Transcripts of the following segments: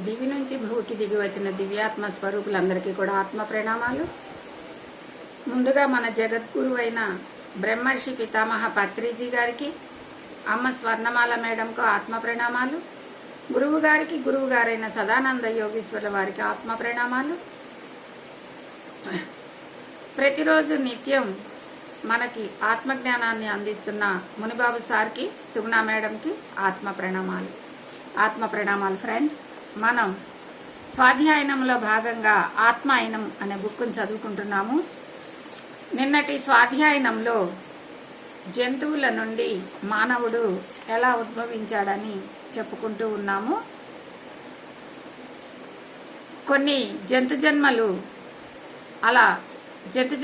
దివి నుంచి భూకి దిగి వచ్చిన దివ్యాత్మ స్వరూపులందరికీ కూడా ఆత్మ ప్రణామాలు. ముందుగా మన జగద్గురు అయిన బ్రహ్మర్షి పితామహ పత్రిజీ గారికి, అమ్మ స్వర్ణమాల మేడంకు ఆత్మ ప్రణామాలు. గురువు గారికి, గురువు గారైన సదానంద యోగీశ్వరుల వారికి ఆత్మ ప్రణామాలు. ప్రతిరోజు నిత్యం మనకి ఆత్మజ్ఞానాన్ని అందిస్తున్న మునిబాబు సార్కి, సుగుణ మేడంకి ఆత్మ ప్రణామాలు. ఆత్మ ప్రణామాలు ఫ్రెండ్స్. మనం స్వాధ్యాయనంలో భాగంగా ఆత్మాయనం అనే బుక్ను చదువుకుంటున్నాము. నిన్నటి స్వాధ్యాయనంలో జంతువుల నుండి మానవుడు ఎలా ఉద్భవించాడని చెప్పుకుంటూ ఉన్నాము. కొన్ని జంతు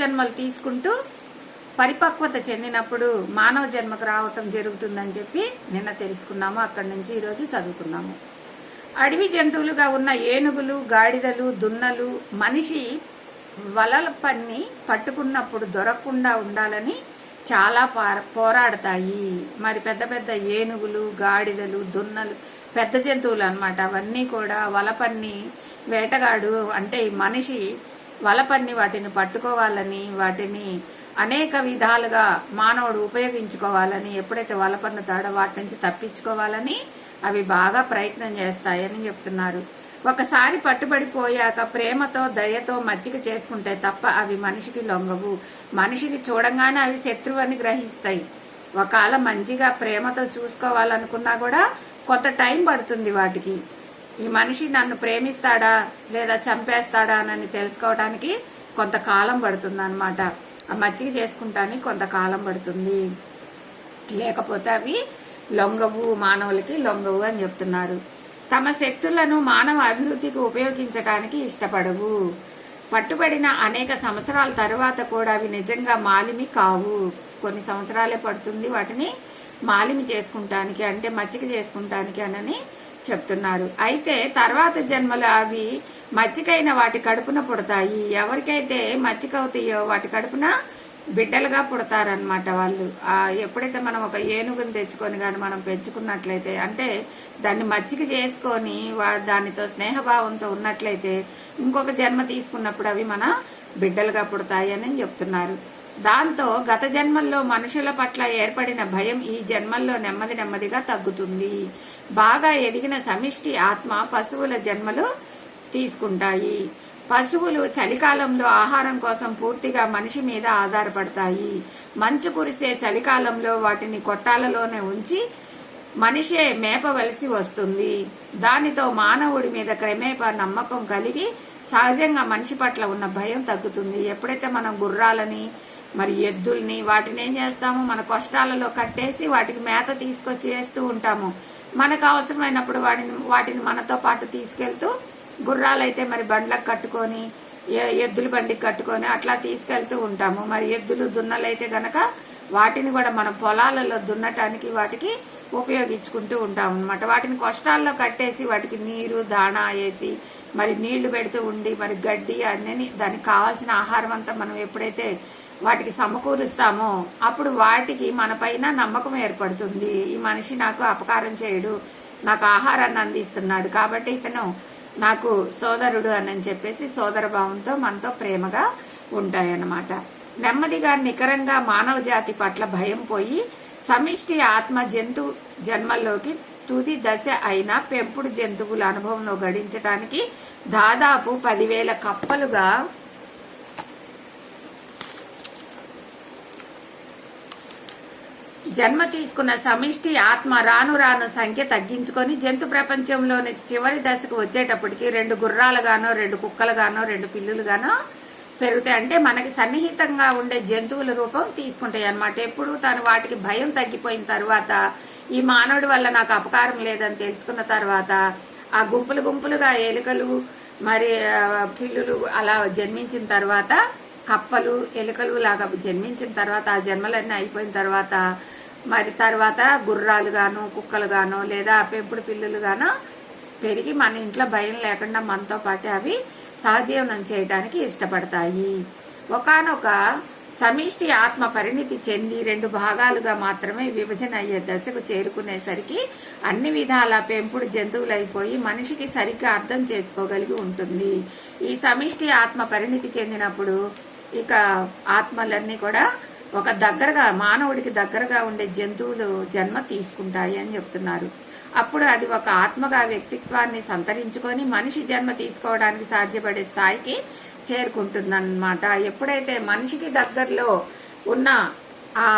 జన్మలు తీసుకుంటూ పరిపక్వత చెందినప్పుడు మానవ జన్మకు రావటం జరుగుతుందని చెప్పి నిన్న తెలుసుకున్నాము. అక్కడి నుంచి ఈరోజు చదువుకున్నాము. అడవి జంతువులుగా ఉన్న ఏనుగులు, గాడిదలు, దున్నలు మనిషి వలల పన్ని పట్టుకున్నప్పుడు దొరకకుండా ఉండాలని చాలా పోరాడతాయి. మరి పెద్ద పెద్ద ఏనుగులు, గాడిదలు, దున్నలు పెద్ద జంతువులు అన్నమాట. అవన్నీ కూడా వలపన్ని వేటగాడు అంటే మనిషి వలపన్ని వాటిని పట్టుకోవాలని, వాటిని అనేక విధాలుగా మానవుడు ఉపయోగించుకోవాలని, ఎప్పుడైతే వలపన్నుతాడో వాటి నుంచి తప్పించుకోవాలని అవి బాగా ప్రయత్నం చేస్తాయని చెప్తున్నారు. ఒకసారి పట్టుబడిపోయాక ప్రేమతో, దయతో మచ్చిక చేసుకుంటే తప్ప అవి మనిషికి లొంగవు. మనిషిని చూడంగానే అవి శత్రువు అని గ్రహిస్తాయి. ఒకవేళ మంచిగా ప్రేమతో చూసుకోవాలనుకున్నా కూడా కొంత టైం పడుతుంది వాటికి. ఈ మనిషి నన్ను ప్రేమిస్తాడా లేదా చంపేస్తాడా అని తెలుసుకోవడానికి కొంతకాలం పడుతుంది అన్నమాట. ఆ మచ్చిక చేసుకుంటానికి కొంతకాలం పడుతుంది. లేకపోతే అవి లొంగవు, మానవులకి లొంగవు అని చెప్తున్నారు. తమ శక్తులను మానవ అభివృద్ధికి ఉపయోగించడానికి ఇష్టపడవు. పట్టుబడిన అనేక సంవత్సరాల తర్వాత కూడా అవి నిజంగా మాలిమి కావు. కొన్ని సంవత్సరాలే పడుతుంది వాటిని మాలిమి చేసుకుంటానికి, అంటే మచ్చిక చేసుకుంటానికి అని చెప్తున్నారు. అయితే తర్వాత జన్మలు అవి మచ్చికైన వాటి కడుపున పుడతాయి. ఎవరికైతే మచ్చిక అవుతాయో వాటి కడుపున బిడ్డలుగా పుడతారనమాట వాళ్ళు. ఎప్పుడైతే మనం ఒక ఏనుగుని తెచ్చుకొని కానీ మనం పెంచుకున్నట్లయితే, అంటే దాన్ని మచ్చిక చేసుకొని దానితో స్నేహభావంతో ఉన్నట్లయితే ఇంకొక జన్మ తీసుకున్నప్పుడు అవి మన బిడ్డలుగా పుడతాయి అని చెప్తున్నారు. దాంతో గత జన్మల్లో మనుషుల పట్ల ఏర్పడిన భయం ఈ జన్మల్లో నెమ్మది నెమ్మదిగా తగ్గుతుంది. బాగా ఎదిగిన సమిష్టి ఆత్మ పశువుల జన్మలు తీసుకుంటాయి. పశువులు చలికాలంలో ఆహారం కోసం పూర్తిగా మనిషి మీద ఆధారపడతాయి. మంచు కురిసే చలికాలంలో వాటిని కొట్టాలలోనే ఉంచి మనిషే మేపవలసి వస్తుంది. దానితో మానవుడి మీద క్రమేపా నమ్మకం కలిగి సహజంగా మనిషి పట్ల ఉన్న భయం తగ్గుతుంది. ఎప్పుడైతే మనం గుర్రాలని, మరి ఎద్దుల్ని వాటిని ఏం చేస్తాము, మన కష్టాలలో కట్టేసి వాటికి మేత తీసుకొచ్చి వేస్తూ ఉంటాము. మనకు అవసరమైనప్పుడు వాటిని మనతో పాటు తీసుకెళ్తూ, గుర్రాలైతే మరి బండ్లకు కట్టుకొని, ఎద్దుల బండికి కట్టుకొని అట్లా తీసుకెళ్తూ ఉంటాము. మరి ఎద్దులు, దున్నలైతే గనక వాటిని కూడా మన పొలాలలో దున్నటానికి వాటికి ఉపయోగించుకుంటూ ఉంటాం అనమాట. వాటిని కష్టాల్లో కట్టేసి వాటికి నీరు, దాణా వేసి మరి నీళ్లు పెడుతూ ఉండి, మరి గడ్డి అన్నీ దానికి కావాల్సిన ఆహారం అంతా మనం ఎప్పుడైతే వాటికి సమకూరుస్తామో అప్పుడు వాటికి మన పైన నమ్మకం ఏర్పడుతుంది. ఈ మనిషి నాకు అపకారం చేయడు, నాకు ఆహారాన్ని అందిస్తున్నాడు కాబట్టి ఇతను నాకు సోదరుడు అని చెప్పేసి సోదర భావంతో మనతో ప్రేమగా ఉంటాయన్నమాట. నెమ్మదిగా నికరంగా మానవ జాతి పట్ల భయం పోయి సమిష్టి ఆత్మ జంతు జన్మల్లోకి తుది దశ అయిన పెంపుడు జంతువుల అనుభవంలో గడించడానికి దాదాపు 10,000 కప్పలుగా జన్మ తీసుకున్న సమిష్టి ఆత్మ రాను రాను సంఖ్య తగ్గించుకొని జంతు ప్రపంచంలోని చివరి దశకు వచ్చేటప్పటికి 2 గుర్రాలుగానో, 2 కుక్కలుగానో, 2 పిల్లులుగానో పెరుగుతాయి. అంటే మనకి సన్నిహితంగా ఉండే జంతువుల రూపం తీసుకుంటాయి అన్నమాట. ఎప్పుడు వాటికి భయం తగ్గిపోయిన తర్వాత, ఈ మానవుడి వల్ల నాకు అపకారం లేదని తెలుసుకున్న తర్వాత ఆ గుంపులు గుంపులుగా ఎలుకలు, మరి పిల్లులు అలా జన్మించిన తర్వాత, కప్పలు, ఎలుకలు లాగా జన్మించిన తర్వాత, ఆ జన్మలన్నీ అయిపోయిన తర్వాత మరి తర్వాత గుర్రాలుగాను, కుక్కలుగానో లేదా పెంపుడు పిల్లులుగానో పెరిగి మన ఇంట్లో భయం లేకుండా మనతో పాటు అవి సహజీవనం చేయడానికి ఇష్టపడతాయి. ఒకానొక సమిష్టి ఆత్మ పరిణితి చెంది 2 భాగాలుగా మాత్రమే విభజన అయ్యే దశకు చేరుకునేసరికి అన్ని విధాల పెంపుడు జంతువులైపోయి మనిషికి సరిగ్గా అర్థం చేసుకోగలిగి ఉంటుంది. ఈ సమిష్టి ఆత్మ పరిణితి చెందినప్పుడు ఇక ఆత్మలన్నీ కూడా ఒక దగ్గరగా మానవుడికి దగ్గరగా ఉండే జంతువులు జన్మ తీసుకుంటాయి అని చెప్తున్నారు. అప్పుడు అది ఒక ఆత్మగా వ్యక్తిత్వాన్ని సంతరించుకొని మనిషి జన్మ తీసుకోవడానికి సాధ్యపడే స్థాయికి చేరుకుంటుందన్నమాట. ఎప్పుడైతే మనిషికి దగ్గరలో ఉన్న ఆ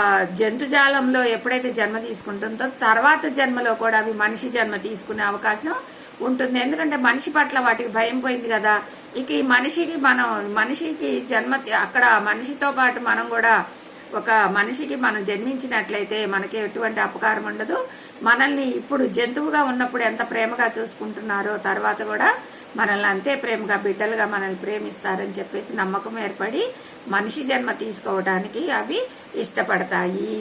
జంతుజాలంలో ఎప్పుడైతే జన్మ తీసుకుంటుందో తర్వాత జన్మలో కూడా అవి మనిషి జన్మ తీసుకునే అవకాశం ఉంటుంది. ఎందుకంటే మనిషి పట్ల వాటికి భయం పోయింది కదా. ఇక ఈ మనిషికి జన్మ అక్కడ మనిషితో పాటు మనం కూడా ఒక మనిషికి మనం జన్మించినట్లయితే మనకి ఎటువంటి అపకారం ఉండదు. మనల్ని ఇప్పుడు జంతువుగా ఉన్నప్పుడు ఎంత ప్రేమగా చూసుకుంటున్నారో తర్వాత కూడా మనల్ని అంతే ప్రేమగా బిడ్డలుగా మనల్ని ప్రేమిస్తారని చెప్పేసి నమ్మకం ఏర్పడి మనిషి జన్మ తీసుకోవడానికి అవి ఇష్టపడతాయి.